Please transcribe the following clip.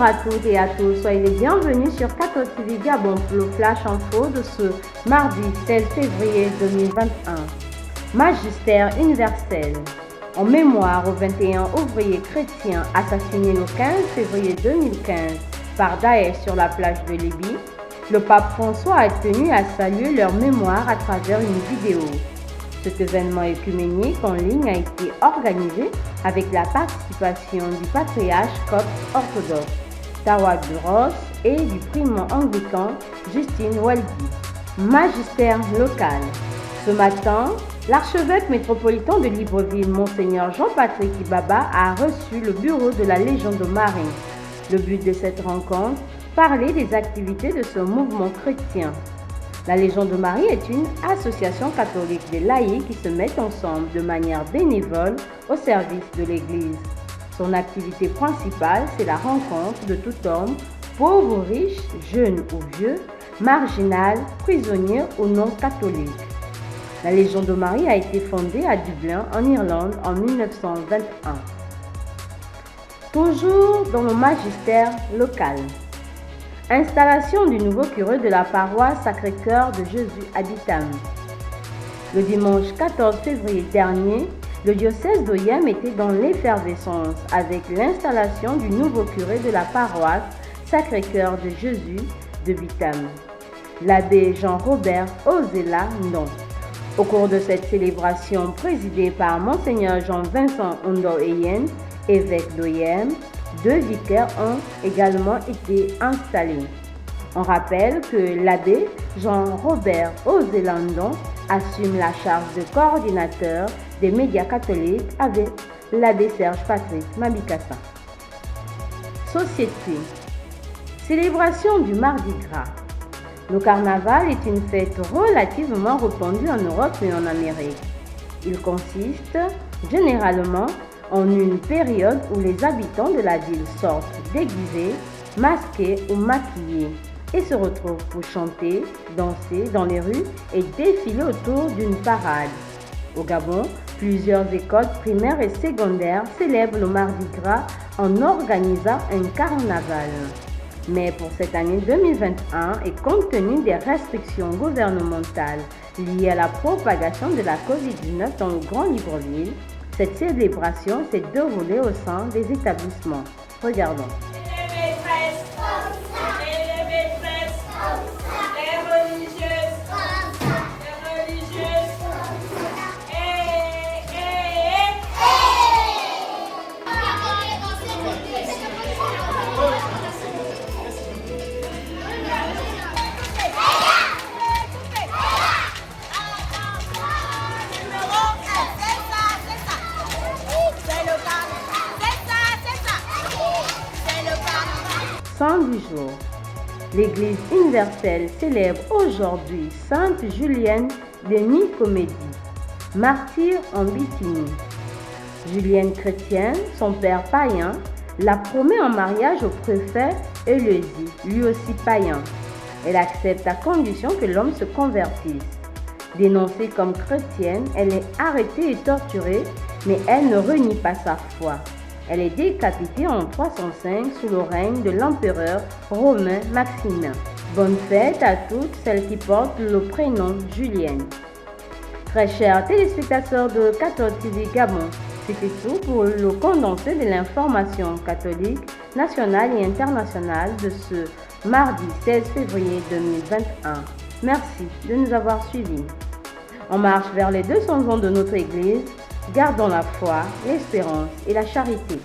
à toutes et à tous, soyez les bienvenus sur Catholic TV Gabon pour le flash info de ce mardi 16 février 2021. Magistère universel. En mémoire aux 21 ouvriers chrétiens assassinés le 15 février 2015 par Daesh sur la plage de Libye, le pape François a tenu à saluer leur mémoire à travers une vidéo. Cet événement œcuménique en ligne a été organisé avec la participation du patriarche copte orthodoxe Tawad Ross et du primant anglican Justine Waldi. Magistère local. Ce matin, l'archevêque métropolitain de Libreville, Monseigneur Jean-Patrick Ibaba, a reçu le bureau de la Légion de Marie. Le but de cette rencontre, parler des activités de ce mouvement chrétien. La Légion de Marie est une association catholique des laïcs qui se mettent ensemble de manière bénévole au service de l'Église. Son activité principale, c'est la rencontre de tout homme, pauvre ou riche, jeune ou vieux, marginal, prisonnier ou non catholique. La Légion de Marie a été fondée à Dublin, en Irlande, en 1921. Toujours dans le magistère local. Installation du nouveau curé de la paroisse Sacré-Cœur de Jésus à Bitam. Le dimanche 14 février dernier, le diocèse d'Oyem était dans l'effervescence avec l'installation du nouveau curé de la paroisse Sacré-Cœur de Jésus de Bitam, l'abbé Jean-Robert Ozela Non. Au cours de cette célébration présidée par Monseigneur Jean-Vincent Ondo-Eyen, évêque d'Oyem, 2 vicaires ont également été installés. On rappelle que l'abbé Jean-Robert Ozelandon assume la charge de coordinateur des médias catholiques avec l'abbé Serge Patrick Mabikassa. Société. Célébration du Mardi Gras. Le carnaval est une fête relativement répandue en Europe et en Amérique. Il consiste généralement en une période où les habitants de la ville sortent déguisés, masqués ou maquillés et se retrouvent pour chanter, danser dans les rues et défiler autour d'une parade. Au Gabon, plusieurs écoles primaires et secondaires célèbrent le Mardi Gras en organisant un carnaval. Mais pour cette année 2021 et compte tenu des restrictions gouvernementales liées à la propagation de la COVID-19 dans le Grand Libreville, cette célébration s'est déroulée au sein des établissements. Regardons. Saint du jour. L'Église universelle célèbre aujourd'hui Sainte Julienne de Nicomédie, martyre en Bithynie. Julienne chrétienne, son père païen, la promet en mariage au préfet Éleusis, lui aussi païen. Elle accepte à condition que l'homme se convertisse. Dénoncée comme chrétienne, elle est arrêtée et torturée, mais elle ne renie pas sa foi. Elle est décapitée en 305 sous le règne de l'empereur romain Maximin. Bonne fête à toutes celles qui portent le prénom Julienne. Très chers téléspectateurs de Catholic TV Gabon, c'était tout pour le condensé de l'information catholique nationale et internationale de ce mardi 16 février 2021. Merci de nous avoir suivis. On marche vers les 200 ans de notre Église. Gardons la foi, l'espérance et la charité.